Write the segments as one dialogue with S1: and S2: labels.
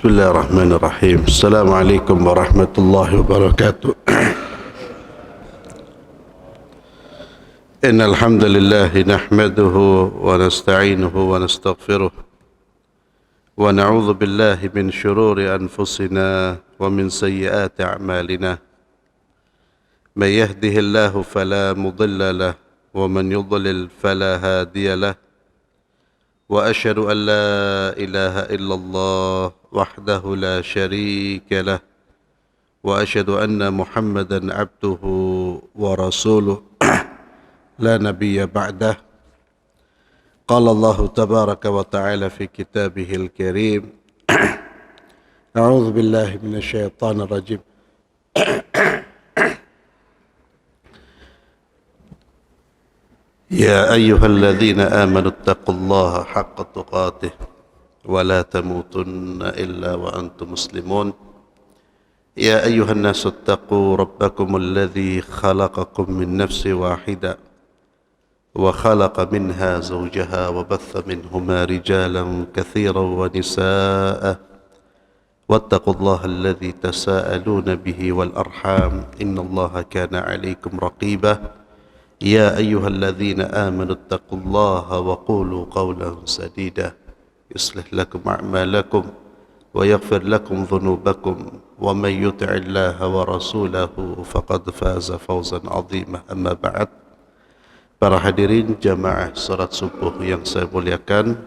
S1: الله الرحمن الرحيم. السلام عليكم ورحمة الله وبركاته. إن الحمد لله نحمده ونستعينه ونستغفره ونعوذ بالله من شرور أنفسنا ومن سيئات أعمالنا. من يهده الله فلا مضل له ومن يضلل فلا هادي له. وأشهد أن لا إله إلا الله وحده لا شريك له وأشهد أن محمدا عبده ورسوله لا نبي بعده. قال الله تبارك وتعالى في كتابه الكريم أعوذ بالله من الشيطان الرجيم يا أيها الذين آمنوا اتقوا الله حق تقاته ولا تموتن إلا وأنتم مسلمون. يا أيها الناس اتقوا ربكم الذي خلقكم من نفس واحدة وخلق منها زوجها وبث منهما رجالا كثيرا ونساء واتقوا الله الذي تساءلون به والأرحام إن الله كان عليكم رقيبا. يا أيها الذين آمنوا اتقوا الله وقولوا قولا سديدا يصلح لكم أعمالكم ويغفر لكم ذنوبكم ومن يطع الله ورسوله فقد فاز فوزا عظيما. أما بعد. Para hadirin jamaah salat subuh yang saya muliakan,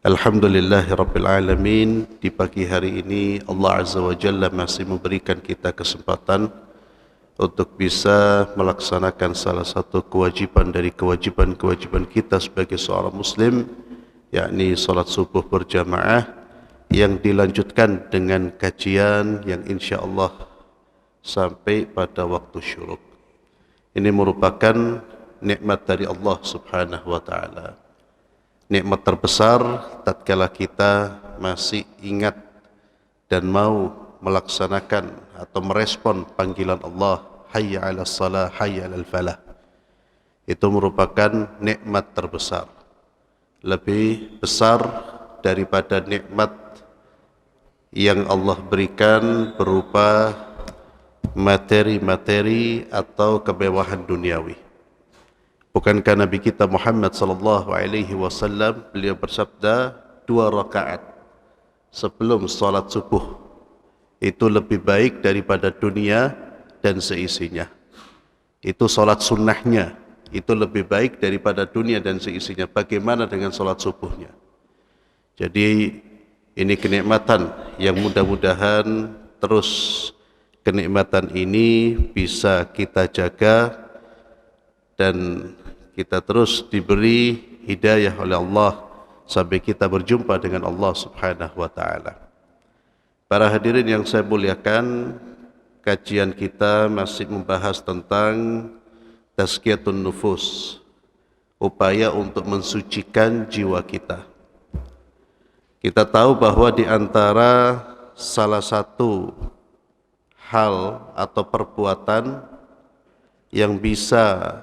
S1: Alhamdulillahirrabbilalamin, di pagi hari ini Allah Azza wa Jalla masih memberikan kita kesempatan untuk bisa melaksanakan salah satu kewajiban dari kewajiban-kewajiban kita sebagai seorang muslim, yakni salat subuh berjamaah yang dilanjutkan dengan kajian yang insyaAllah sampai pada waktu syuruk. Ini merupakan nikmat dari Allah Subhanahu wa ta'ala, nikmat terbesar tatkala kita masih ingat dan mau melaksanakan atau merespon panggilan Allah, hayya 'alas salah, hayya 'alal falah. Itu merupakan nikmat terbesar, lebih besar daripada nikmat yang Allah berikan berupa materi-materi atau kemewahan duniawi. Bukankah Nabi kita Muhammad sallallahu alaihi wasallam beliau bersabda 2 rakaat sebelum salat subuh itu lebih baik daripada dunia dan seisinya. Itu salat sunnahnya, itu lebih baik daripada dunia dan seisinya. Bagaimana dengan salat subuhnya? Jadi ini kenikmatan yang mudah-mudahan terus kenikmatan ini bisa kita jaga dan kita terus diberi hidayah oleh Allah sampai kita berjumpa dengan Allah Subhanahu wa ta'ala. Para hadirin yang saya muliakan, kajian kita masih membahas tentang tazkiyatun nufus, upaya untuk mensucikan jiwa kita. Kita tahu bahwa di antara salah satu hal atau perbuatan yang bisa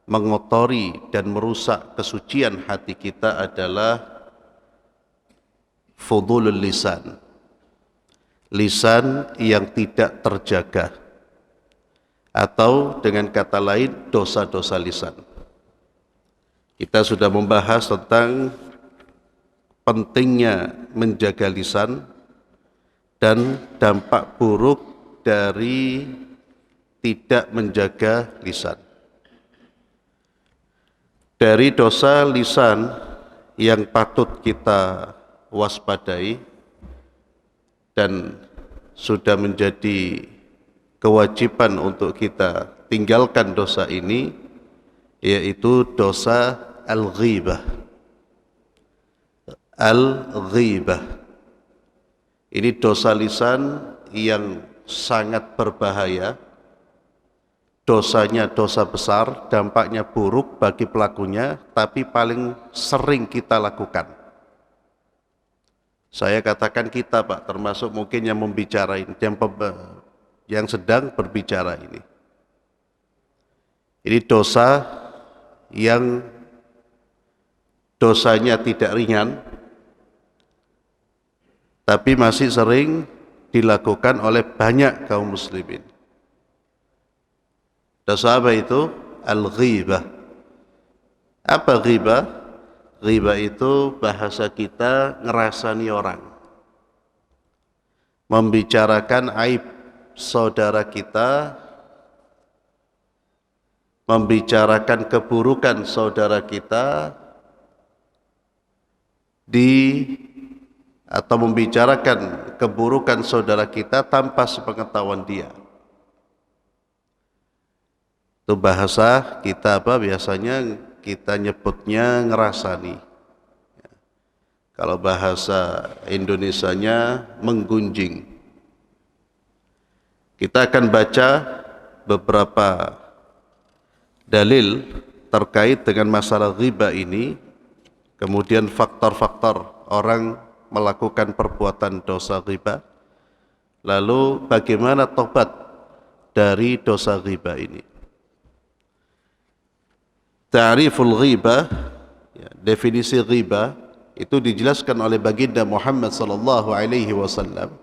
S1: mengotori dan merusak kesucian hati kita adalah fudulul lisan, lisan yang tidak terjaga, atau dengan kata lain dosa-dosa lisan. Kita sudah membahas tentang pentingnya menjaga lisan dan dampak buruk dari tidak menjaga lisan. Dari dosa lisan yang patut kita waspadai dan sudah menjadi kewajiban untuk kita tinggalkan dosa ini, yaitu dosa al-ghibah. Al-ghibah ini dosa lisan yang sangat berbahaya. Dosanya dosa besar, dampaknya buruk bagi pelakunya, tapi paling sering kita lakukan. Saya katakan kita, Pak, termasuk mungkin yang membicarain, yang sedang berbicara ini. Ini dosa yang dosanya tidak ringan, tapi masih sering dilakukan oleh banyak kaum muslimin. Dosa apa itu? Al-ghibah. Apa ghibah? Ghibah itu bahasa kita ngerasani orang, membicarakan aib saudara kita, membicarakan keburukan saudara kita atau membicarakan keburukan saudara kita tanpa sepengetahuan dia. Itu bahasa kita apa? Biasanya kita nyebutnya ngerasani. Kalau bahasa Indonesianya menggunjing. Kita akan baca beberapa dalil terkait dengan masalah ghibah ini, kemudian faktor-faktor orang melakukan perbuatan dosa ghibah, lalu bagaimana tobat dari dosa ghibah ini. Ta'riful ghibah, ya, definisi ghibah itu dijelaskan oleh baginda Muhammad sallallahu alaihi wasallam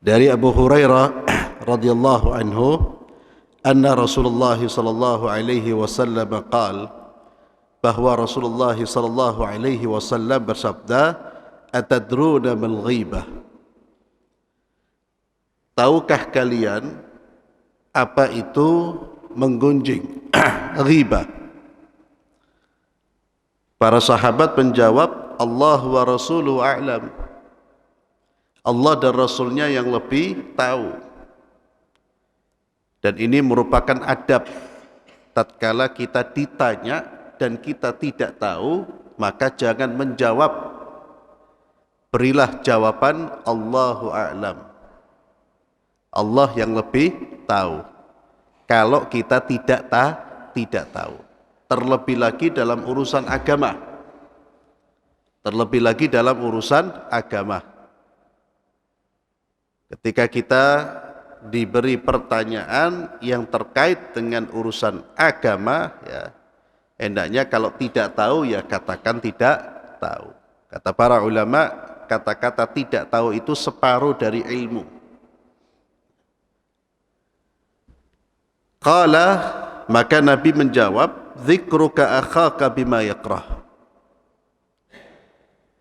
S1: dari Abu Hurairah radhiyallahu anhu, anna Rasulullah sallallahu alaihi wasallam qaal, bahwa Rasulullah sallallahu alaihi wasallam bersabda, atadruna mal ghibah, tahukah kalian apa itu menggunjing? Ghibah. Para sahabat menjawab, Allah wa rasuluhu a'lam, Allah dan Rasulnya yang lebih tahu. Dan ini merupakan adab tatkala kita ditanya dan kita tidak tahu, maka jangan menjawab, berilah jawaban Allahu a'lam, Allah yang lebih tahu. Kalau kita tidak tahu, terlebih lagi dalam urusan agama, ketika kita diberi pertanyaan yang terkait dengan urusan agama, ya hendaknya kalau tidak tahu ya katakan tidak tahu. Kata para ulama, kata-kata tidak tahu itu separuh dari ilmu. Qala, maka Nabi menjawab, dzikruka akhaka bima yakrah.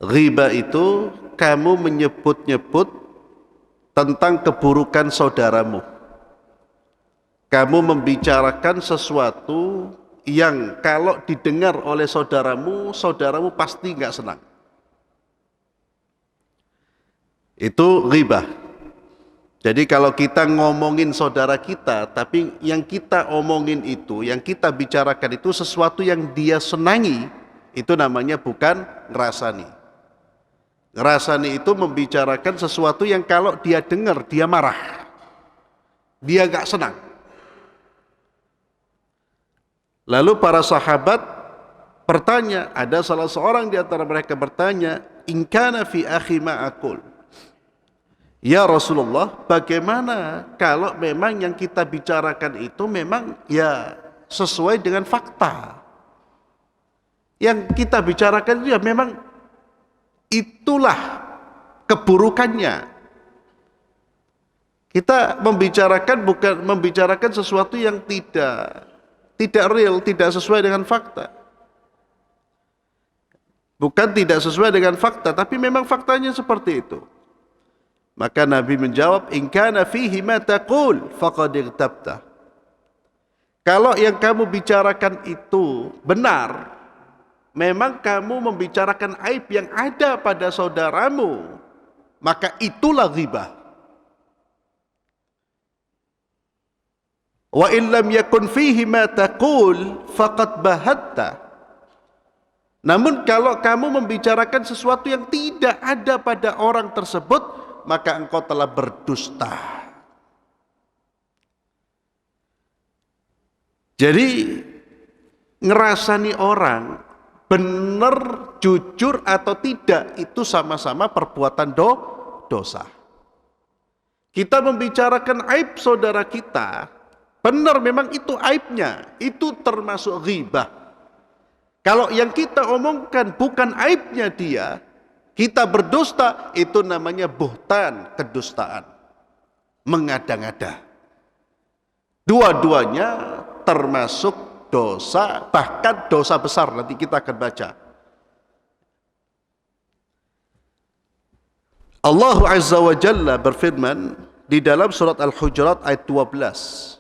S1: Ghibah itu kamu menyebut-nyebut tentang keburukan saudaramu. Kamu membicarakan sesuatu yang kalau didengar oleh saudaramu, saudaramu pasti nggak senang. Itu ghibah. Jadi kalau kita ngomongin saudara kita, tapi yang kita omongin itu, yang kita bicarakan itu sesuatu yang dia senangi, itu namanya bukan ngerasani. Ngerasani itu membicarakan sesuatu yang kalau dia dengar, dia marah, dia gak senang. Lalu para sahabat bertanya, ada salah seorang di antara mereka bertanya, in kana fi akhi ma aqul, ya Rasulullah, bagaimana kalau memang yang kita bicarakan itu memang ya sesuai dengan fakta. Yang kita bicarakan itu ya memang itulah keburukannya. Kita membicarakan bukan membicarakan sesuatu yang tidak real, tidak sesuai dengan fakta. Bukan tidak sesuai dengan fakta, tapi memang faktanya seperti itu. Maka Nabi menjawab, in kana fihi ma taqul faqad igtabta. Kalau yang kamu bicarakan itu benar, memang kamu membicarakan aib yang ada pada saudaramu, maka itulah ghibah. Wa in lam yakun fihi ma taqul faqad bahatta. Namun kalau kamu membicarakan sesuatu yang tidak ada pada orang tersebut, maka engkau telah berdusta. Jadi ngerasani orang benar, jujur atau tidak, itu sama-sama perbuatan dosa. Kita membicarakan aib saudara kita, benar memang itu aibnya, itu termasuk ghibah. Kalau yang kita omongkan bukan aibnya dia, Kita berdusta, itu namanya buhtan, kedustaan. Mengada-ngada. Dua-duanya termasuk dosa, bahkan dosa besar. Nanti kita akan baca. Allah Azza wa Jalla berfirman di dalam surat Al-Hujurat ayat 12.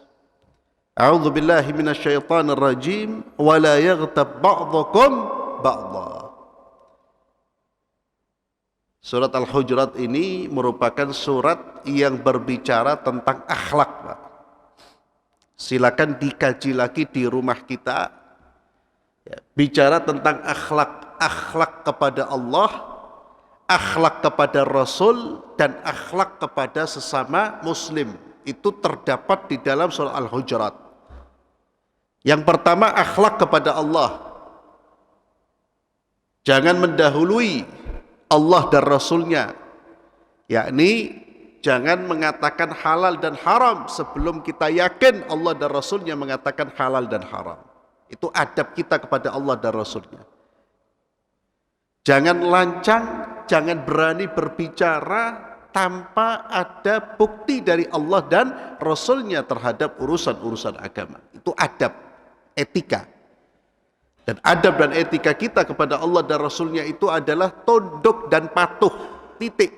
S1: A'udzu billahi minasyaitonir rajim wa la yaghtab ba'dhukum ba'dha. Surat Al-Hujurat ini merupakan surat yang berbicara tentang akhlak, Pak. Silakan dikaji lagi di rumah kita. Ya, bicara tentang akhlak kepada Allah, akhlak kepada Rasul, dan akhlak kepada sesama Muslim. Itu terdapat di dalam surat Al-Hujurat. Yang pertama, akhlak kepada Allah. Jangan mendahului Allah dan Rasulnya, yakni jangan mengatakan halal dan haram sebelum kita yakin Allah dan Rasulnya mengatakan halal dan haram. Itu adab kita kepada Allah dan Rasulnya. Jangan lancang, jangan berani berbicara tanpa ada bukti dari Allah dan Rasulnya terhadap urusan-urusan agama. Itu adab, etika. Dan adab dan etika kita kepada Allah dan Rasulnya itu adalah tunduk dan patuh, titik.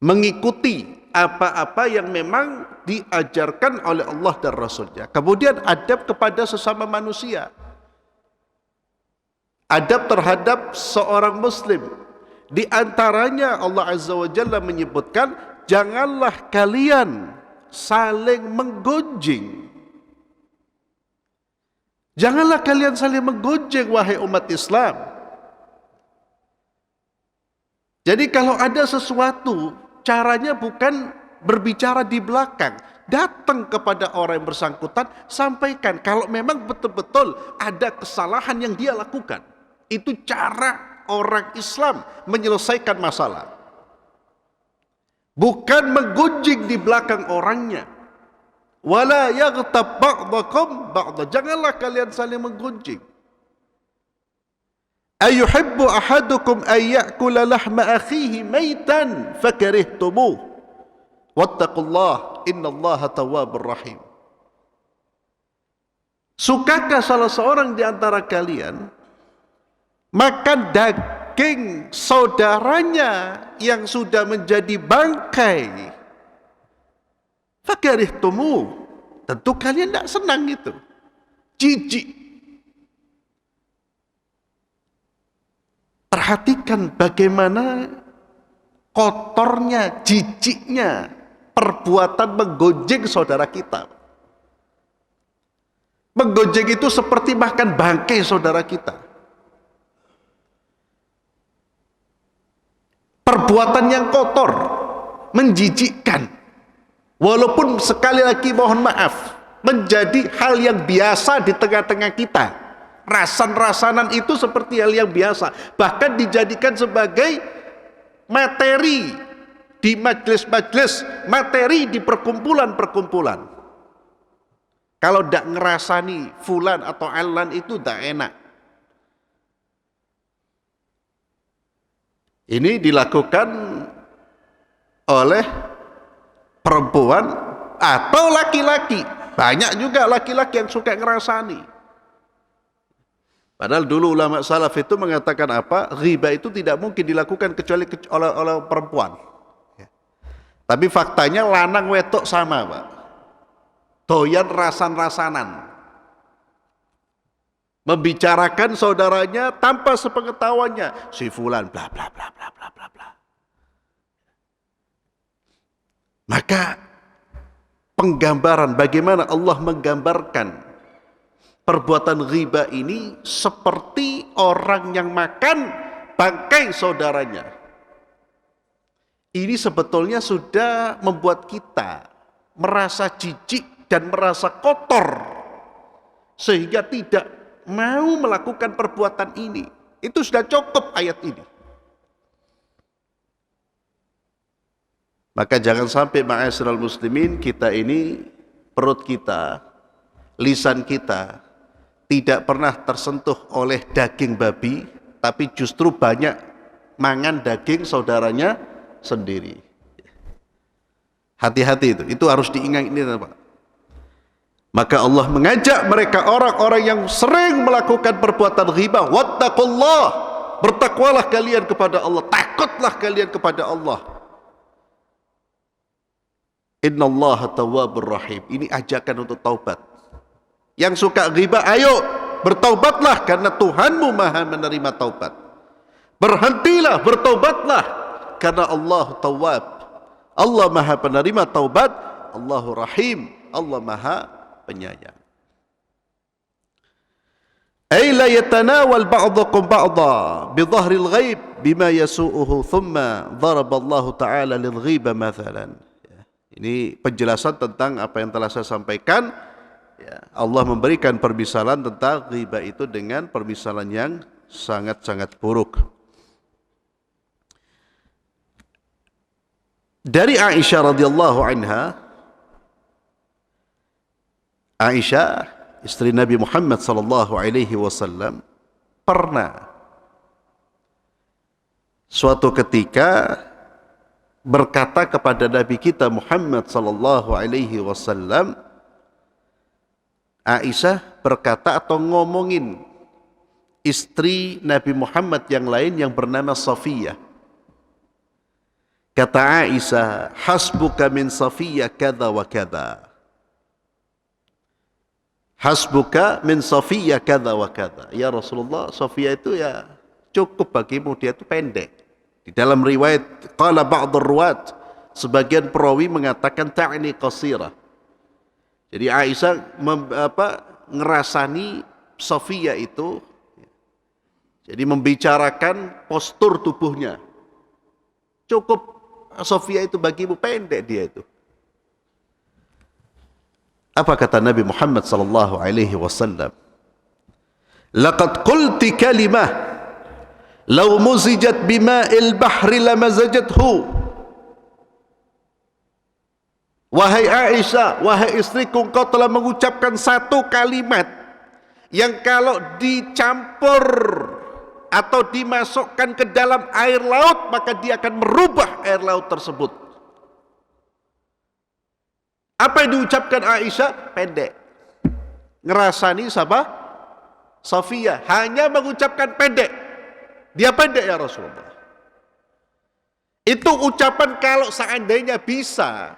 S1: Mengikuti apa-apa yang memang diajarkan oleh Allah dan Rasulnya. Kemudian adab kepada sesama manusia. Adab terhadap seorang Muslim. Di antaranya Allah Azza wa Jalla menyebutkan, janganlah kalian saling menggunjing. Janganlah kalian saling menggunjing, wahai umat Islam. Jadi kalau ada sesuatu, caranya bukan berbicara di belakang. Datang kepada orang yang bersangkutan, sampaikan. Kalau memang betul-betul ada kesalahan yang dia lakukan. Itu cara orang Islam menyelesaikan masalah. Bukan menggunjing di belakang orangnya. Wala yaghtab ba'dakum ba'dha. Janganlah kalian saling menggunjing. Ayuhibbu ahadukum ay ya'kula lahma akhihi maitan fakarihtumuh. Wattaqullah innallaha tawwabur rahim. Sukakah salah seorang di antara kalian makan daging saudaranya yang sudah menjadi bangkai? Fakarihtumuh. Tentu kalian tidak senang itu. Jijik. Perhatikan bagaimana kotornya, jijiknya perbuatan menggonjeng saudara kita. Menggonjeng itu seperti makan bangkai saudara kita. Perbuatan yang kotor, menjijikkan. Walaupun sekali lagi mohon maaf, menjadi hal yang biasa di tengah-tengah kita. Rasan-rasanan itu seperti hal yang biasa. Bahkan dijadikan sebagai materi di majelis-majelis, materi di perkumpulan-perkumpulan. Kalau tidak ngerasani fulan atau alan itu tidak enak. Ini dilakukan oleh perempuan atau laki-laki. Banyak juga laki-laki yang suka ngerasani. Padahal dulu ulama salaf itu mengatakan apa? Ghibah itu tidak mungkin dilakukan kecuali oleh perempuan. Tapi faktanya lanang wetok sama, Pak. Doyan rasan-rasanan. Membicarakan saudaranya tanpa sepengetahuannya. Si fulan bla bla bla bla bla bla bla. Maka penggambaran bagaimana Allah menggambarkan perbuatan ghibah ini seperti orang yang makan bangkai saudaranya. Ini sebetulnya sudah membuat kita merasa jijik dan merasa kotor sehingga tidak mau melakukan perbuatan ini. Itu sudah cukup ayat ini. Maka jangan sampai ma'asyiral muslimin, kita ini, perut kita, lisan kita tidak pernah tersentuh oleh daging babi, tapi justru banyak mangan daging saudaranya sendiri. Hati-hati itu harus diingat ini, Pak. Maka Allah mengajak mereka orang-orang yang sering melakukan perbuatan ghibah, wattaqullah, bertakwalah kalian kepada Allah, takutlah kalian kepada Allah. Innallaha tawwabur rahim. Ini ajakan untuk taubat. Yang suka ghibah, ayo bertaubatlah karena Tuhanmu Maha menerima taubat. Berhentilah, bertaubatlah karena Allah Tawwab. Allah Maha penerima taubat, Allahu Rahim, Allah Maha penyayang. Ay la yatanawal ba'dukum ba'dha bi dhahril ghaib bima yasu'uhu thumma daraba Allah taala lil ghiba mathalan. Ini penjelasan tentang apa yang telah saya sampaikan. Ya, Allah memberikan permisalan tentang ghibah itu dengan permisalan yang sangat-sangat buruk. Dari Aisyah radhiyallahu anha, Aisyah istri Nabi Muhammad sallallahu alaihi wasallam pernah suatu ketika berkata kepada Nabi kita Muhammad sallallahu alaihi wasallam, Aisyah berkata atau ngomongin istri Nabi Muhammad yang lain yang bernama Safiyah. Kata Aisyah, hasbuka min Safiyah kada wa kada. Hasbuka min Safiyah kada wa kada. Ya Rasulullah, Safiyah itu ya cukup bagimu, dia itu pendek. Di dalam riwayat qala ba'd ar-ruwat, sebagian perawi mengatakan ta'ni qasirah. Jadi Aisyah ngerasani Safiyah itu, jadi membicarakan postur tubuhnya. Cukup Safiyah itu bagimu pendek dia itu. Apa kata Nabi Muhammad sallallahu alaihi wasallam? Laqad qulti kalimah law muzijat bima'il bahri lamazajathu. Wahai Aisyah, wahai istriku, engkau telah mengucapkan satu kalimat yang kalau dicampur atau dimasukkan ke dalam air laut, maka dia akan merubah air laut tersebut. Apa yang diucapkan Aisyah? Pendek. Ngerasani siapa? Safiyah. Hanya mengucapkan pendek. Dia pendek ya Rasulullah. Itu ucapan kalau seandainya bisa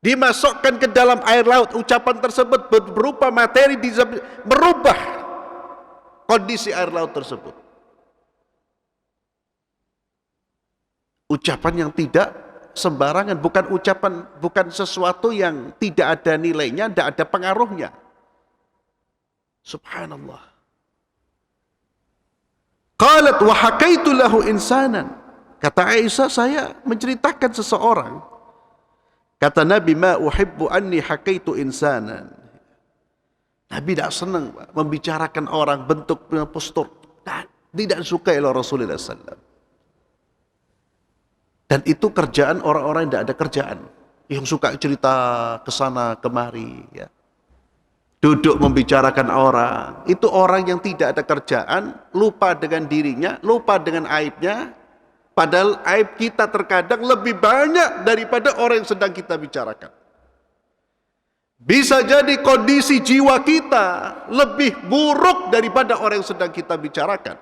S1: dimasukkan ke dalam air laut, ucapan tersebut berupa materi merubah kondisi air laut tersebut. Ucapan yang tidak sembarangan, bukan sesuatu yang tidak ada nilainya, tidak ada pengaruhnya. Subhanallah. Qalat wa hakaitu lahu insanan. Kata Aisyah, saya menceritakan seseorang. Kata Nabi, ma uhibbu anni hakaitu insanan. Nabi tidak senang membicarakan orang bentuk postur. Tidak suka oleh Rasulullah SAW. Dan itu kerjaan orang-orang yang tidak ada kerjaan. Yang suka cerita kesana kemari. Ya. Duduk membicarakan orang. Itu orang yang tidak ada kerjaan, lupa dengan dirinya, lupa dengan aibnya. Padahal aib kita terkadang lebih banyak daripada orang yang sedang kita bicarakan. Bisa jadi kondisi jiwa kita lebih buruk daripada orang yang sedang kita bicarakan.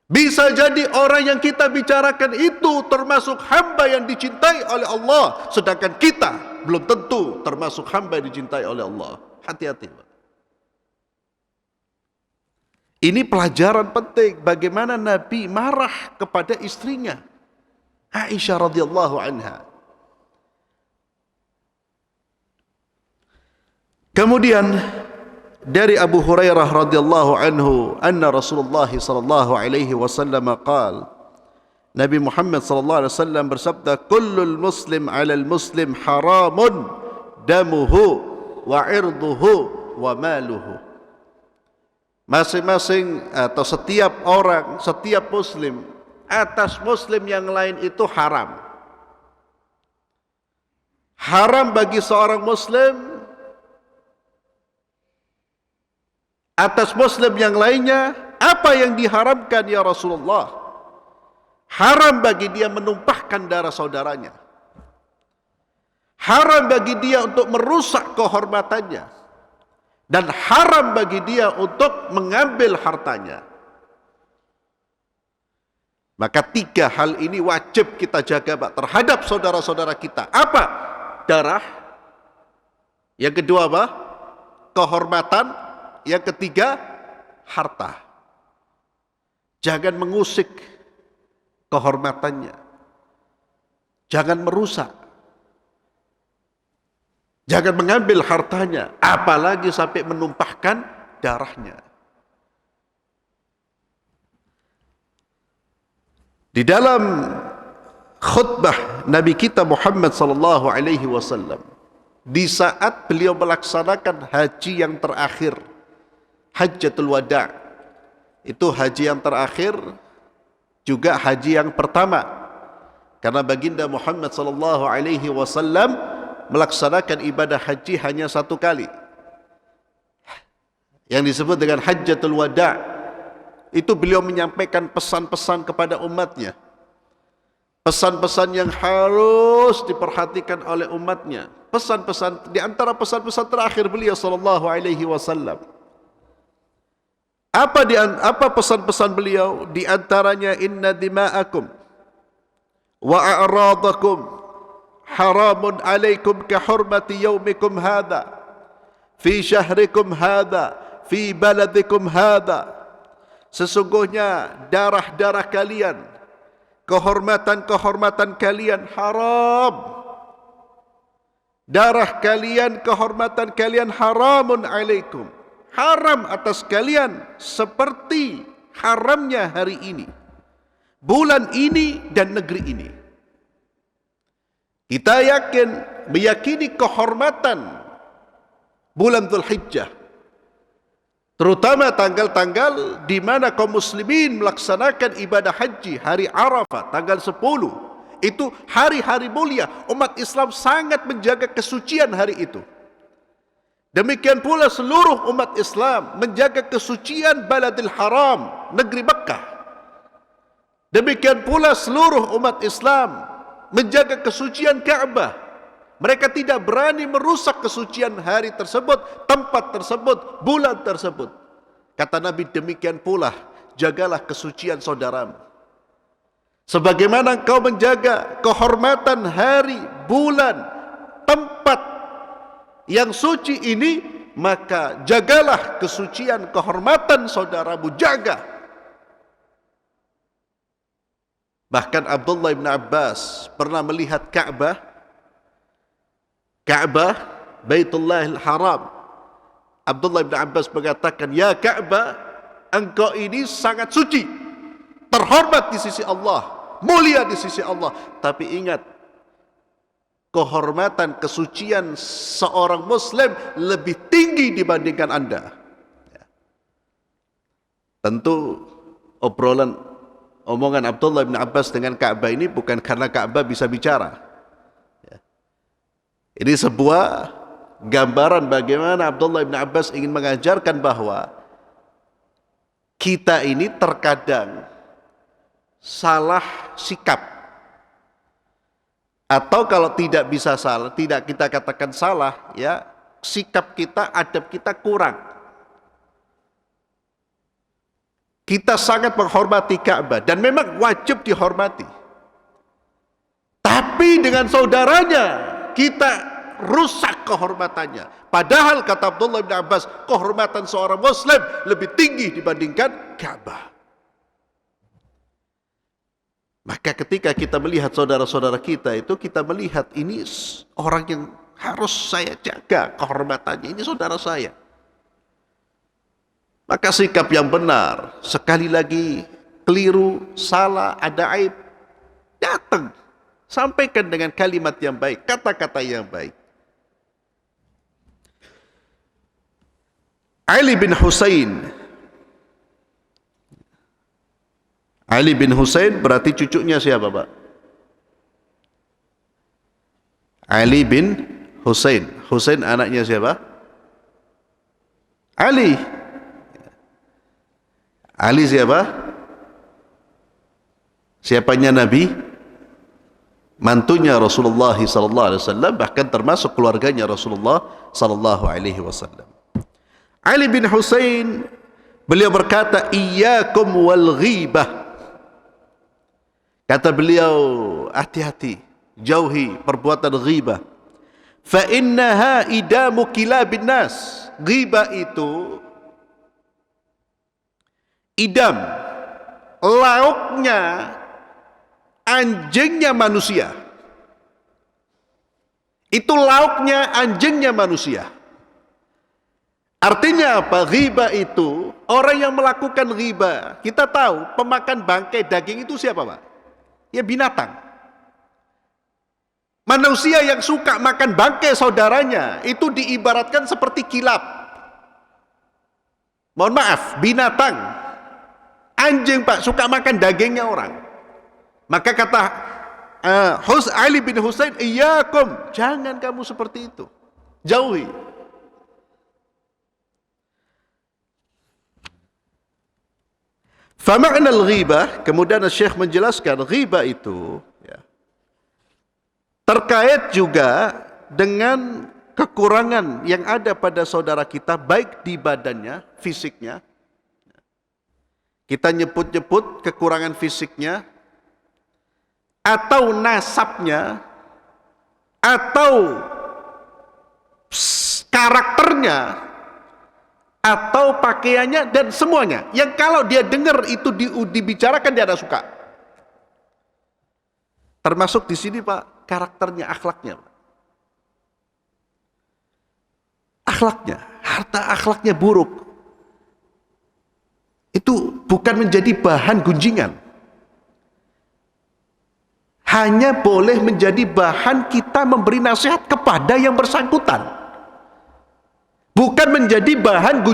S1: Bisa jadi orang yang kita bicarakan itu termasuk hamba yang dicintai oleh Allah, sedangkan kita belum tentu termasuk hamba yang dicintai oleh Allah. Hati-hati. Ini pelajaran penting bagaimana Nabi marah kepada istrinya Aisyah radhiyallahu anha. Kemudian dari Abu Hurairah radhiyallahu anhu, anna Rasulullah sallallahu alaihi wasallam qaal, Nabi Muhammad sallallahu alaihi wasallam bersabda, kullul muslim 'alal muslim haramun damuhu wa 'irduhu wa maluhu. Masing-masing atau setiap orang, setiap muslim atas muslim yang lain itu haram. Haram bagi seorang muslim atas muslim yang lainnya Apa yang diharamkan ya Rasulullah? Haram bagi dia menumpahkan darah saudaranya. Haram bagi dia untuk merusak kehormatannya. Dan haram bagi dia untuk mengambil hartanya. Maka 3 hal ini wajib kita jaga Pak, terhadap saudara-saudara kita. Apa? Darah. Yang kedua apa? Kehormatan. Yang ketiga, harta. Jangan mengusik kehormatannya. Jangan merusak. Jangan mengambil hartanya. Apalagi sampai menumpahkan darahnya. Di dalam khutbah Nabi kita Muhammad sallallahu alaihi wasallam, di saat beliau melaksanakan haji yang terakhir, Hajjatul Wada', itu haji yang terakhir juga haji yang pertama, karena baginda Muhammad sallallahu alaihi wasallam melaksanakan ibadah haji hanya 1 kali, yang disebut dengan Hajjatul Wada'. Itu beliau menyampaikan pesan-pesan kepada umatnya, pesan-pesan yang harus diperhatikan oleh umatnya. Pesan-pesan, di antara pesan-pesan terakhir beliau sallallahu alaihi wasallam, apa pesan-pesan beliau? Di antaranya, inna dima'akum wa a'radakum haramun alaikum ka hurmati yaumikum hadha fi syahrikum hadha fi baladikum hadha. Sesungguhnya darah-darah kalian, kehormatan-kehormatan kalian haram. Darah kalian, kehormatan kalian haramun alaikum. Haram atas kalian seperti haramnya hari ini, bulan ini dan negeri ini. Kita meyakini kehormatan bulan Dzulhijjah, terutama tanggal-tanggal di mana kaum muslimin melaksanakan ibadah haji, hari Arafah tanggal 10. Itu hari-hari mulia. Umat Islam sangat menjaga kesucian hari itu. Demikian pula seluruh umat Islam menjaga kesucian Baladil Haram, negeri Mekah. Demikian pula seluruh umat Islam menjaga kesucian Ka'bah. Mereka tidak berani merusak kesucian hari tersebut, tempat tersebut, bulan tersebut. Kata Nabi, demikian pula jagalah kesucian saudaramu. Sebagaimana engkau menjaga kehormatan hari, bulan, tempat yang suci ini, maka jagalah kesucian kehormatan saudaramu, jaga. Bahkan Abdullah bin Abbas pernah melihat Ka'bah, Baitullahil Haram. Abdullah bin Abbas mengatakan, ya Ka'bah, engkau ini sangat suci, terhormat di sisi Allah, mulia di sisi Allah. Tapi ingat, kehormatan, kesucian seorang Muslim lebih tinggi dibandingkan Anda. Tentu omongan Abdullah bin Abbas dengan Ka'bah ini bukan karena Ka'bah bisa bicara. Ini sebuah gambaran bagaimana Abdullah bin Abbas ingin mengajarkan bahwa kita ini terkadang salah sikap, atau kalau tidak bisa salah, tidak kita katakan salah, ya, sikap kita, adab kita kurang. Kita sangat menghormati Ka'bah dan memang wajib dihormati, tapi dengan saudaranya kita rusak kehormatannya. Padahal kata Abdullah bin Abbas, kehormatan seorang Muslim lebih tinggi dibandingkan Ka'bah. Maka ketika kita melihat saudara-saudara kita itu, kita melihat ini orang yang harus saya jaga kehormatannya, ini saudara saya. Maka sikap yang benar, sekali lagi keliru, salah, ada aib, datang, sampaikan dengan kalimat yang baik, kata-kata yang baik. Ali bin Husain berarti cucunya siapa, Pak? Ali bin Husain. Husain anaknya siapa? Ali. Ali siapa? Siapanya Nabi? Mantunya Rasulullah sallallahu alaihi wasallam, bahkan termasuk keluarganya Rasulullah sallallahu alaihi wasallam. Ali bin Husain, beliau berkata, iyyakum wal ghibah. Kata beliau, hati-hati, jauhi perbuatan ghibah. Fa innaha idamu kilabin nas. Ghibah itu idam, lauknya anjingnya manusia. Itu lauknya anjingnya manusia. Artinya apa? Ghibah itu orang yang melakukan ghibah. Kita tahu pemakan bangkai daging itu siapa, Pak? Ya binatang. Manusia yang suka makan bangkai saudaranya itu diibaratkan seperti kilap. Mohon maaf, binatang. Anjing, Pak, suka makan dagingnya orang. Maka kata Ali bin Husain, iyyakum, jangan kamu seperti itu. Jauhi. Fama'na al-ghibah, kemudian Syekh menjelaskan ghibah itu ya, terkait juga dengan kekurangan yang ada pada saudara kita, baik di badannya, fisiknya. Kita nyebut-nyebut kekurangan fisiknya, atau nasabnya, atau karakternya, atau pakaiannya, dan semuanya. Yang kalau dia dengar itu dibicarakan, dia ada suka. Termasuk di sini, Pak, karakternya, akhlaknya. Akhlaknya, harta akhlaknya buruk. Itu bukan menjadi bahan gunjingan. Hanya boleh menjadi bahan kita memberi nasihat kepada yang bersangkutan. Bukan menjadi bahan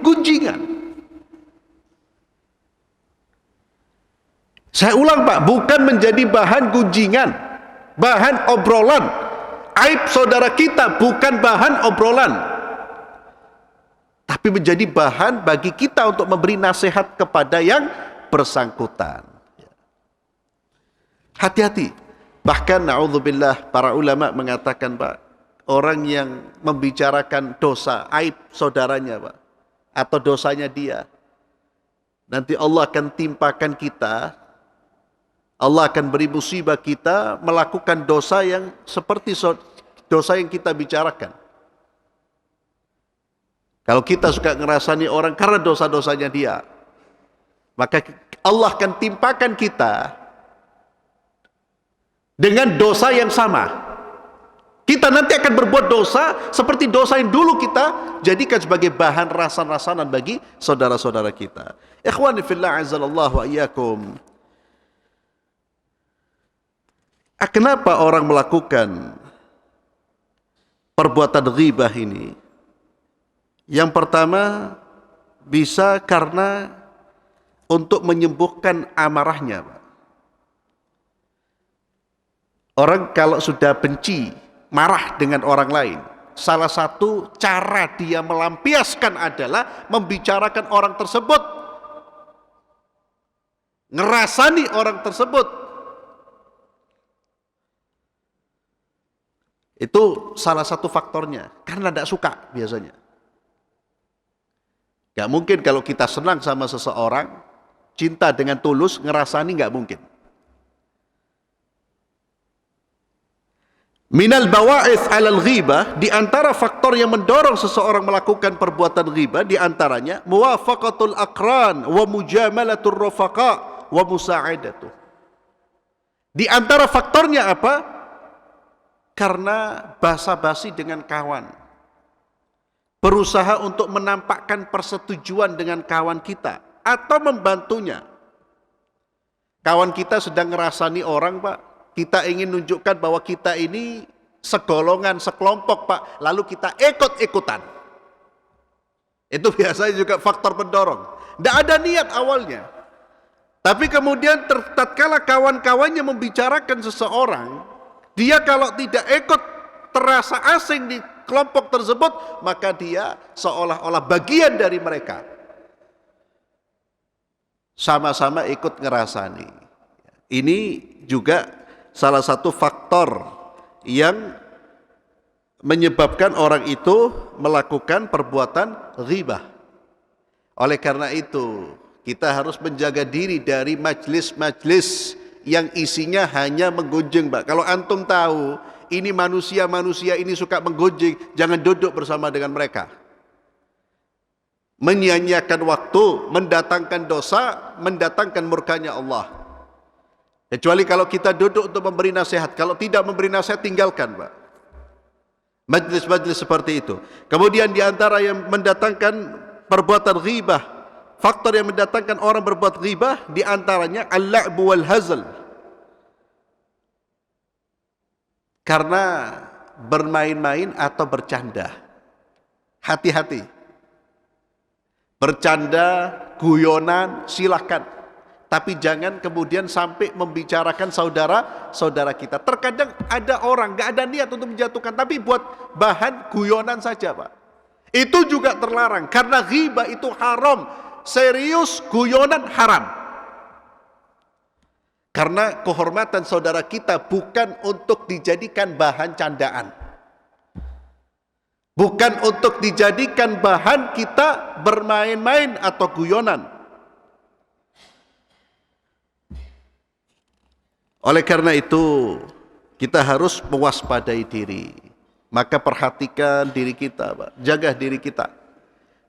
S1: gunjingan. Saya ulang, Pak, bukan menjadi bahan gunjingan, bahan obrolan. Aib saudara kita bukan bahan obrolan, tapi menjadi bahan bagi kita untuk memberi nasihat kepada yang bersangkutan. Hati-hati. Bahkan na'udzubillah, para ulama mengatakan, Pak, orang yang membicarakan dosa, aib saudaranya, Pak, atau dosanya dia, nanti Allah akan timpakan kita, Allah akan beri musibah kita melakukan dosa yang seperti dosa yang kita bicarakan. Kalau kita suka ngerasani orang karena dosa-dosanya dia, maka Allah akan timpakan kita dengan dosa yang sama. Kita nanti akan berbuat dosa seperti dosa yang dulu kita jadikan sebagai bahan rasan-rasanan bagi saudara-saudara kita. Ikhwani fillah, azzalallahu wa iyyakum. Kenapa orang melakukan perbuatan ghibah ini? Yang pertama, bisa karena untuk menyembuhkan amarahnya. Orang kalau sudah benci, marah dengan orang lain, salah satu cara dia melampiaskan adalah membicarakan orang tersebut, ngerasani orang tersebut. Itu salah satu faktornya, karena tidak suka biasanya. Gak mungkin kalau kita senang sama seseorang, cinta dengan tulus, ngerasani gak mungkin. Minal bawa'ith alal ghibah, di antara faktor yang mendorong seseorang melakukan perbuatan ghibah, di antaranya muwafaqatul aqran wa mujamalatur rafaqa wa musa'idatuh. Di antara faktornya apa? Karena basa-basi dengan kawan, berusaha untuk menampakkan persetujuan dengan kawan kita atau membantunya. Kawan kita sedang ngerasani orang, Pak, kita ingin menunjukkan bahwa kita ini segolongan, sekelompok, Pak, lalu kita ikut-ikutan. Itu biasanya juga faktor pendorong. Tidak ada niat awalnya, tapi kemudian tatkala kawan-kawannya membicarakan seseorang, dia kalau tidak ikut terasa asing di kelompok tersebut, maka dia seolah-olah bagian dari mereka. sama-sama ikut ngerasani. Ini juga salah satu faktor yang menyebabkan orang itu melakukan perbuatan ghibah. Oleh karena itu, kita harus menjaga diri dari majlis-majlis yang isinya hanya menggunjing, Pak. Kalau antum tahu ini manusia-manusia ini suka menggunjing, jangan duduk bersama dengan mereka. Menyia-nyiakan waktu, mendatangkan dosa, mendatangkan murkanya Allah. Kecuali kalau kita duduk untuk memberi nasihat. Kalau tidak memberi nasihat, tinggalkan, Pak. Majlis-majlis seperti itu. Kemudian di antara yang mendatangkan perbuatan ghibah, faktor yang mendatangkan orang berbuat ghibah, di antaranya al-la'bu wal hazl. Karena bermain-main atau bercanda. Hati-hati. Bercanda, guyonan, silakan. Tapi jangan kemudian sampai membicarakan saudara-saudara kita. Terkadang ada orang gak ada niat untuk menjatuhkan, tapi buat bahan guyonan saja, Pak. Itu juga terlarang, karena ghibah itu haram. Serius, guyonan haram. Karena kehormatan saudara kita bukan untuk dijadikan bahan candaan. Bukan untuk dijadikan bahan kita bermain-main atau guyonan. Oleh karena itu, kita harus mewaspadai diri. Maka perhatikan diri kita, Pak. Jaga diri kita.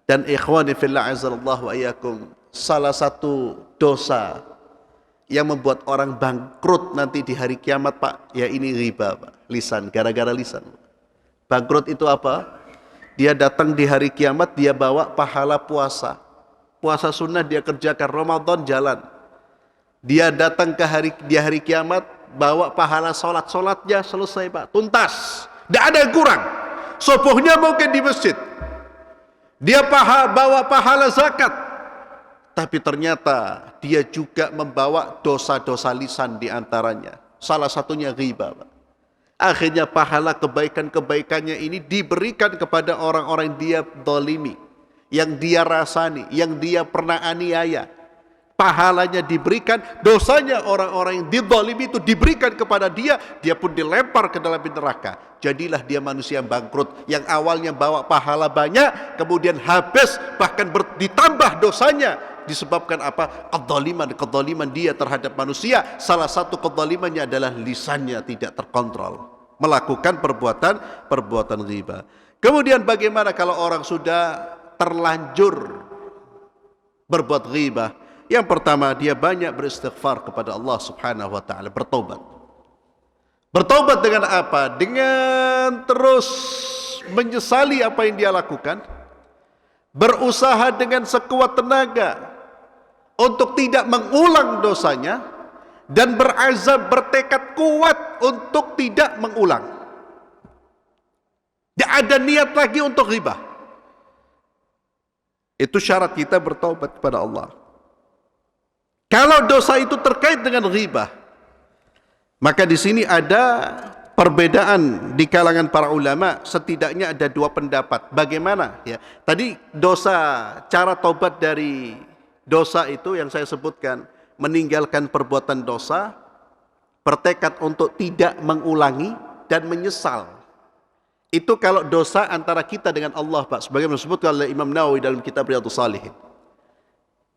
S1: Dan ikhwani fillah azallahu ayyakum, salah satu dosa yang membuat orang bangkrut nanti di hari kiamat, Pak, ya ini riba, Pak. Lisan, gara-gara lisan. Bangkrut itu apa? Dia datang di hari kiamat, dia bawa pahala puasa. Puasa sunnah dia kerjakan, Ramadan jalan. Dia datang di hari kiamat, bawa pahala solatnya selesai, Pak. Tuntas. Tidak ada yang kurang. Subuhnya mungkin di masjid. Dia bawa pahala zakat. Tapi ternyata dia juga membawa dosa-dosa lisan di antaranya. Salah satunya ghibah, Pak. Akhirnya pahala kebaikan-kebaikannya ini diberikan kepada orang-orang yang dia zalimi, yang dia rasani, yang dia pernah aniaya. Pahalanya diberikan, dosanya orang-orang yang dizalimi itu diberikan kepada dia, dia pun dilempar ke dalam neraka. Jadilah dia manusia yang bangkrut, yang awalnya bawa pahala banyak, kemudian habis, bahkan ditambah dosanya. Disebabkan apa? Kezaliman dia terhadap manusia. Salah satu kezalimannya adalah lisannya tidak terkontrol, melakukan perbuatan ghibah. Kemudian bagaimana kalau orang sudah terlanjur berbuat ghibah? Yang pertama, dia banyak beristighfar kepada Allah Subhanahu wa taala, bertobat. Bertobat dengan apa? Dengan terus menyesali apa yang dia lakukan, berusaha dengan sekuat tenaga untuk tidak mengulang dosanya, dan berazam, bertekad kuat untuk tidak mengulang. Tidak ada niat lagi untuk ghibah. Itu syarat kita bertobat kepada Allah. Kalau dosa itu terkait dengan ghibah, maka di sini ada perbedaan di kalangan para ulama. Setidaknya ada dua pendapat. Bagaimana? Ya, tadi dosa, cara tobat dari dosa itu yang saya sebutkan, meninggalkan perbuatan dosa, bertekad untuk tidak mengulangi dan menyesal. Itu kalau dosa antara kita dengan Allah, Pak. Sebagaimana disebutkan oleh Imam Nawawi dalam kitab Riyadhus Shalihin.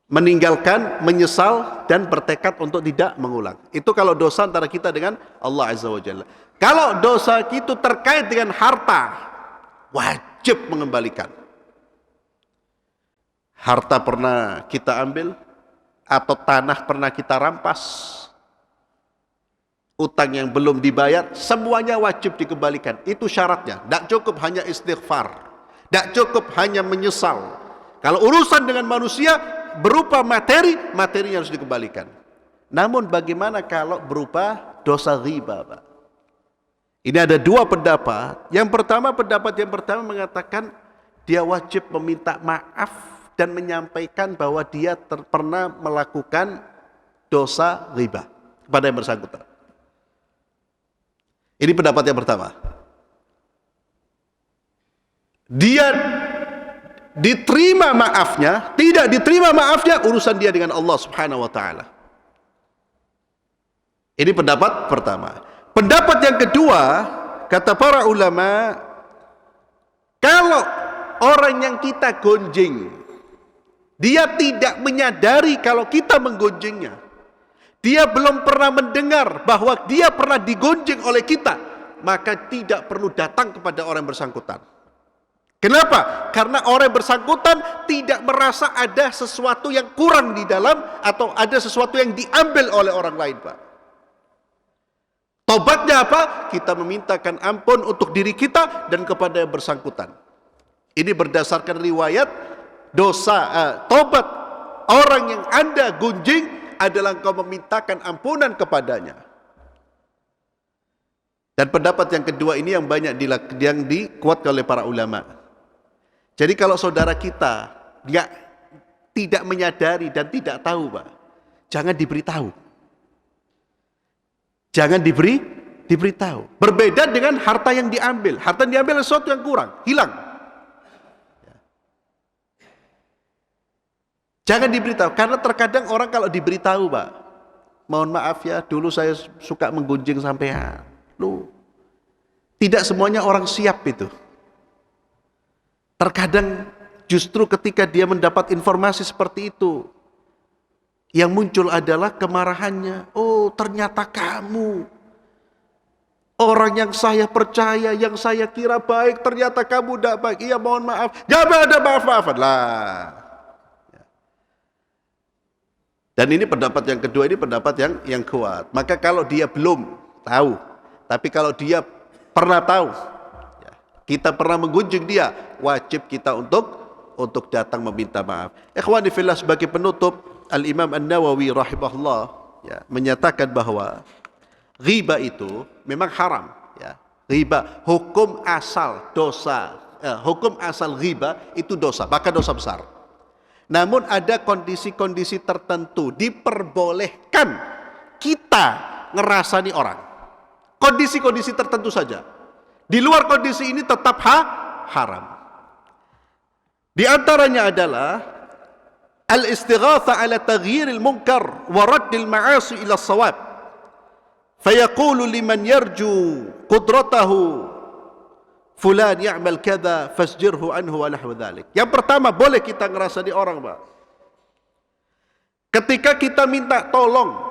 S1: Meninggalkan, menyesal, dan bertekad untuk tidak mengulang. Itu kalau dosa antara kita dengan Allah Azza wa Jalla. Kalau dosa itu terkait dengan harta, wajib mengembalikan. Harta pernah kita ambil, atau tanah pernah kita rampas, utang yang belum dibayar, semuanya wajib dikembalikan. Itu syaratnya. Tidak cukup hanya istighfar, tidak cukup hanya menyesal. Kalau urusan dengan manusia berupa materinya harus dikembalikan. Namun bagaimana kalau berupa dosa ghibah, Pak? Ini ada dua pendapat. Pendapat yang pertama mengatakan dia wajib meminta maaf dan menyampaikan bahwa dia pernah melakukan dosa ghibah kepada yang bersangkutan. Ini pendapat yang pertama. Dia diterima maafnya, tidak diterima maafnya, urusan dia dengan Allah Subhanahu wa taala. Ini pendapat pertama. Pendapat yang kedua, kata para ulama, kalau orang yang kita gonjing, dia tidak menyadari kalau kita menggonjingnya, dia belum pernah mendengar bahwa dia pernah digonjing oleh kita, maka tidak perlu datang kepada orang yang bersangkutan. Kenapa? Karena orang yang bersangkutan tidak merasa ada sesuatu yang kurang di dalam, atau ada sesuatu yang diambil oleh orang lain, Pak. Tobatnya apa? Kita memintakan ampun untuk diri kita dan kepada yang bersangkutan. Ini berdasarkan riwayat dosa, tobat orang yang Anda gunjing adalah engkau memintakan ampunan kepadanya. Dan pendapat yang kedua ini yang banyak yang dikuatkan oleh para ulama. Jadi kalau saudara kita tidak menyadari dan tidak tahu, Pak, jangan diberitahu. Jangan diberitahu. Berbeda dengan harta yang diambil. Harta yang diambil sesuatu yang kurang, hilang. Jangan diberitahu, karena terkadang orang kalau diberitahu, Pak, mohon maaf ya, dulu saya suka menggunjing sampean. Loh, tidak semuanya orang siap itu. Terkadang justru ketika dia mendapat informasi seperti itu, yang muncul adalah kemarahannya. Oh, ternyata kamu, orang yang saya percaya, yang saya kira baik, ternyata kamu tidak baik. Iya, mohon maaf. Jangan ada maaf-maafan lah. Dan ini pendapat yang kedua, ini pendapat yang kuat. Maka kalau dia belum tahu, tapi kalau dia pernah tahu, kita pernah menggunjing dia, wajib kita untuk datang meminta maaf. Ikhwani fillah, sebagai penutup, Al-Imam An-Nawawi rahimahullah menyatakan bahwa ghibah itu memang haram. Ghibah, hukum asal dosa, hukum asal ghibah itu dosa, bahkan dosa besar. Namun ada kondisi-kondisi tertentu diperbolehkan kita ngerasani orang. Kondisi-kondisi tertentu saja. Di luar kondisi ini tetap haram. Di antaranya adalah al-istighatha ala taghyiril munkar wa raddil ma'asi ila as-shawab. Fayaqulu liman yarju qudratahu fulan ya'mal kadza fasjirhu anhu wa nahwa dzalik. Yang pertama, boleh kita ngerasa di orang, Pak. Ketika kita minta tolong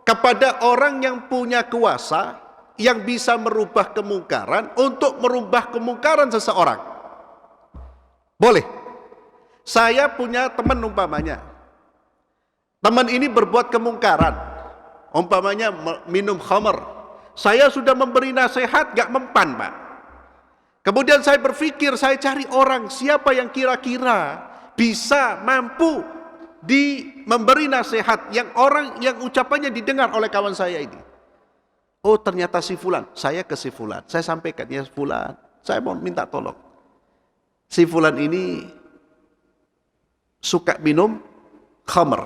S1: kepada orang yang punya kuasa, yang bisa merubah kemungkaran, untuk merubah kemungkaran seseorang, boleh. Saya punya teman umpamanya, teman ini berbuat kemungkaran, umpamanya minum khamar. Saya sudah memberi nasihat, gak mempan, Pak. Kemudian saya berpikir, saya cari orang siapa yang kira-kira bisa mampu memberi nasihat yang orang yang ucapannya didengar oleh kawan saya ini. Oh, ternyata si fulan. Saya ke si fulan, saya sampaikan, ya fulan, saya mau minta tolong. Si fulan ini suka minum khamr,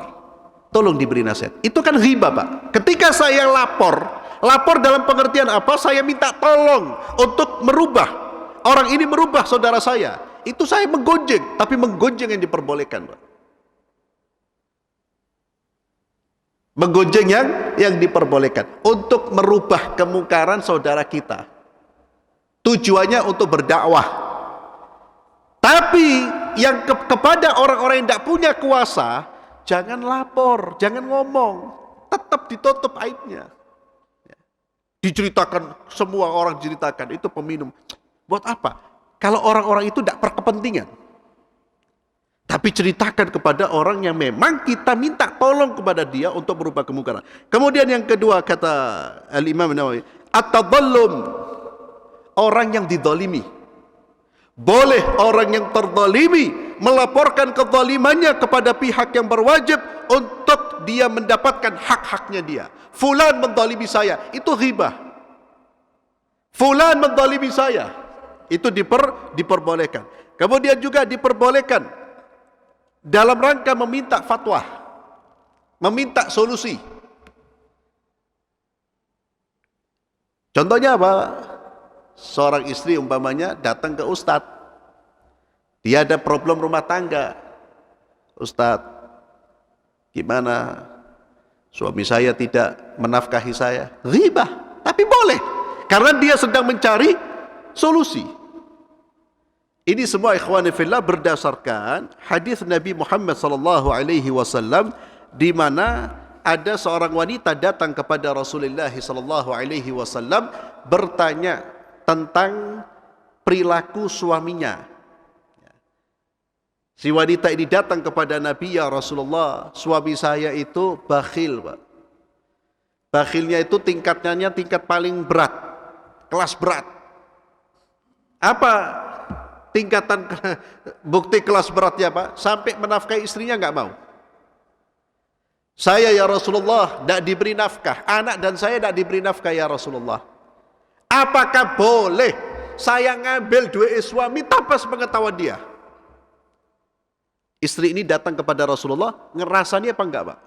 S1: tolong diberi nasihat. Itu kan ghibah, Pak. Ketika saya lapor dalam pengertian apa? Saya minta tolong untuk merubah orang ini, merubah saudara saya. Itu saya menggonjeng, tapi menggonjeng yang diperbolehkan, Pak. Menggonjeng yang diperbolehkan untuk merubah kemungkaran saudara kita. Tujuannya untuk berdakwah. Tapi yang kepada orang-orang yang tidak punya kuasa, jangan lapor, jangan ngomong, tetap ditutup aibnya. Diceritakan, semua orang ceritakan itu peminum. Buat apa? Kalau orang-orang itu tidak berkepentingan. Tapi ceritakan kepada orang yang memang kita minta tolong kepada dia untuk merubah kemungkaran. Kemudian yang kedua, kata Al-Imam Nawawi, at-tadallum, orang yang didolimi. Boleh orang yang terdolimi melaporkan kezalimannya kepada pihak yang berwajib untuk dia mendapatkan hak-haknya dia. Fulan mendolimi saya, itu ghibah. Fulan mendolimi saya, itu diperbolehkan. Kemudian juga diperbolehkan dalam rangka meminta fatwa, meminta solusi. Contohnya apa? Seorang istri umpamanya datang ke ustadz, Dia ada problem rumah tangga. Ustadz, gimana? Suami saya tidak menafkahi saya. Ghibah, tapi boleh. Karena dia sedang mencari solusi. Ini semua ikhwani fillah berdasarkan hadis Nabi Muhammad SAW, di mana ada seorang wanita datang kepada Rasulullah SAW bertanya tentang perilaku suaminya. Si wanita ini datang kepada Nabi, ya Rasulullah, suami saya itu bakhil, Pak. Bakhilnya itu tingkatnya tingkat paling berat, kelas berat. Apa tingkatan bukti kelas beratnya, Pak? Sampai menafkahi istrinya nggak mau. Saya ya Rasulullah tidak diberi nafkah, anak dan saya tidak diberi nafkah ya Rasulullah. Apakah boleh saya ngambil duit suami tanpa sepengetahuan dia? Istri ini datang kepada Rasulullah, ngerasani apa enggak, Pak?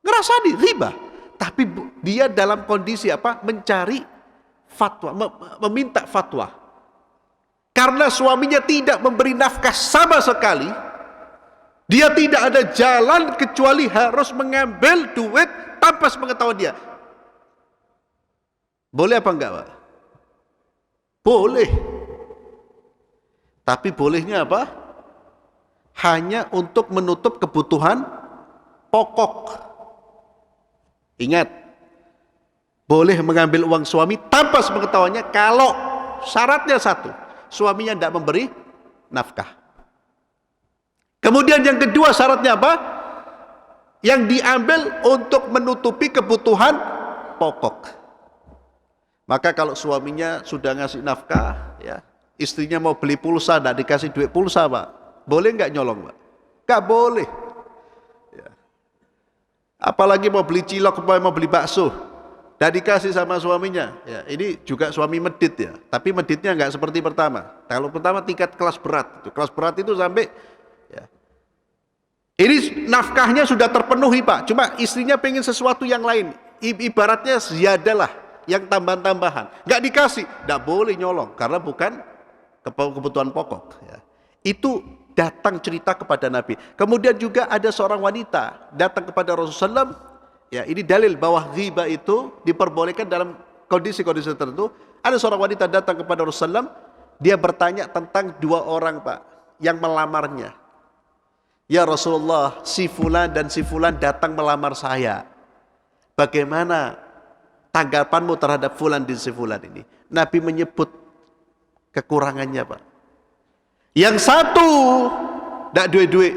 S1: Ngerasani, riba. Tapi dia dalam kondisi apa? Mencari fatwa, meminta fatwa. Karena suaminya tidak memberi nafkah sama sekali, dia tidak ada jalan kecuali harus mengambil duit tanpa sepengetahuan dia. Boleh apa enggak, Pak? Boleh. Tapi bolehnya apa? Hanya untuk menutup kebutuhan pokok. Ingat, boleh mengambil uang suami tanpa sepengetahuannya kalau syaratnya satu, suaminya tidak memberi nafkah. Kemudian yang kedua syaratnya apa? Yang diambil untuk menutupi kebutuhan pokok. Maka kalau suaminya sudah ngasih nafkah, ya, istrinya mau beli pulsa, tidak dikasih duit pulsa, Pak, boleh nggak nyolong, Pak? Nggak boleh. Ya. Apalagi mau beli cilok, mau beli bakso, tidak dikasih sama suaminya. Ya, ini juga suami medit ya, tapi meditnya nggak seperti pertama. Kalau pertama tingkat kelas berat, kelas berat itu sampai ya. Ini nafkahnya sudah terpenuhi, Pak. Cuma istrinya pengen sesuatu yang lain. Ibaratnya ziyadalah, yang tambahan-tambahan. Nggak dikasih, nggak boleh nyolong karena bukan kebutuhan pokok. Ya. Itu datang cerita kepada Nabi. Kemudian juga ada seorang wanita datang kepada Rasulullah SAW. Ya, ini dalil bahwa ghibah itu diperbolehkan dalam kondisi-kondisi tertentu. Ada seorang wanita datang kepada Rasulullah SAW. Dia bertanya tentang dua orang, Pak, yang melamarnya. Ya Rasulullah, si fulan dan si fulan datang melamar saya. Bagaimana tanggapanmu terhadap fulan dan si fulan ini? Nabi menyebut kekurangannya, Pak. Yang satu tidak duit-duit,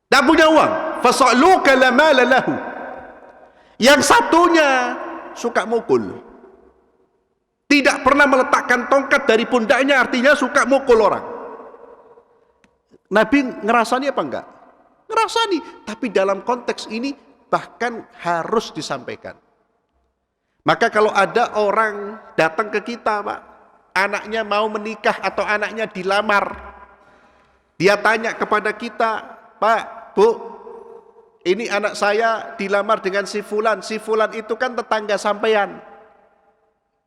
S1: tidak punya uang. Fas'aluka la mala lahu. Yang satunya suka mukul, tidak pernah meletakkan tongkat dari pundaknya, artinya suka mukul orang. Nabi ngerasani apa enggak? Ngerasani, tapi dalam konteks ini bahkan harus disampaikan. Maka kalau ada orang datang ke kita, Pak, anaknya mau menikah atau anaknya dilamar, dia tanya kepada kita, Pak, Bu, ini anak saya dilamar dengan si fulan itu kan tetangga sampean.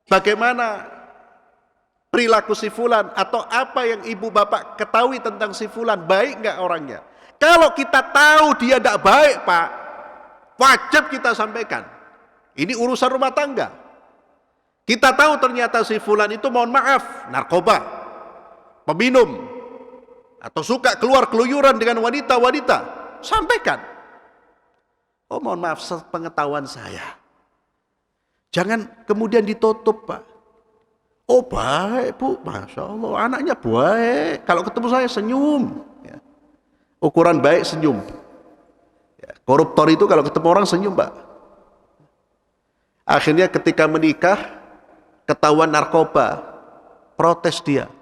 S1: Bagaimana perilaku si fulan, atau apa yang ibu bapak ketahui tentang si fulan, baik nggak orangnya? Kalau kita tahu dia tidak baik, Pak, wajib kita sampaikan. Ini urusan rumah tangga. Kita tahu ternyata si fulan itu, mohon maaf, narkoba, peminum, atau suka keluar keluyuran dengan wanita-wanita, sampaikan. Oh, mohon maaf, sepengetahuan saya. Jangan kemudian ditutup, Pak. Oh, baik, Bu, Masya Allah, anaknya baik. Kalau ketemu saya senyum. Ya. Ukuran baik senyum. Ya. Koruptor itu kalau ketemu orang senyum, Pak. Akhirnya ketika menikah, ketahuan narkoba, protes dia.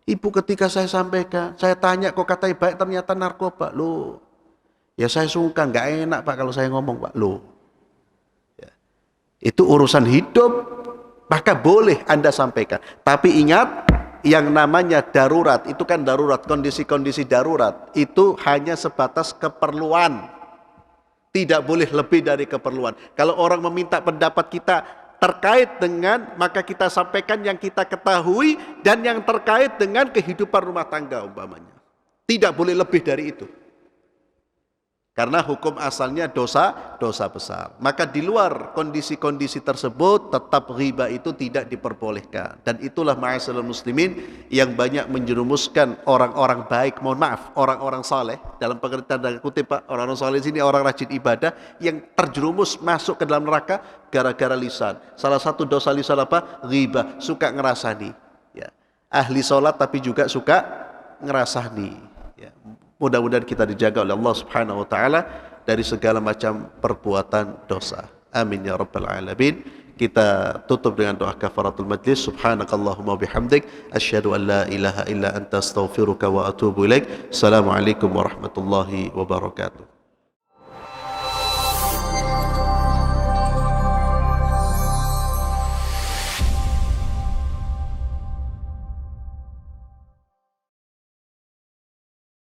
S1: Ibu, ketika saya sampaikan, saya tanya kok katanya baik, ternyata narkoba. Loh, ya saya sungkan, nggak enak, Pak, kalau saya ngomong, Pak. Loh, ya. Itu urusan hidup, maka boleh Anda sampaikan. Tapi ingat, yang namanya darurat, itu kan darurat, kondisi-kondisi darurat, itu hanya sebatas keperluan. Tidak boleh lebih dari keperluan. Kalau orang meminta pendapat kita, terkait dengan, maka kita sampaikan yang kita ketahui dan yang terkait dengan kehidupan rumah tangga umpamanya. Tidak boleh lebih dari itu. Karena hukum asalnya dosa besar. Maka di luar kondisi-kondisi tersebut tetap riba itu tidak diperbolehkan. Dan itulah ma'asyiral muslimin yang banyak menjerumuskan orang-orang baik, mohon maaf, orang-orang saleh, dalam pengertian tanda kutip Pak, orang-orang saleh sini orang rajin ibadah yang terjerumus masuk ke dalam neraka gara-gara lisan. Salah satu dosa lisan apa? Riba, suka ngerasani. Ya. Ahli salat tapi juga suka ngerasani. Ya. Mudah-mudahan kita dijaga oleh Allah Subhanahu wa taala dari segala macam perbuatan dosa. Amin ya rabbal alamin. Kita tutup dengan doa kafaratul majlis. Subhanakallahumma bihamdik asyhadu an la ilaha illa anta astaghfiruka wa atubu ilaik. Assalamualaikum warahmatullahi wabarakatuh.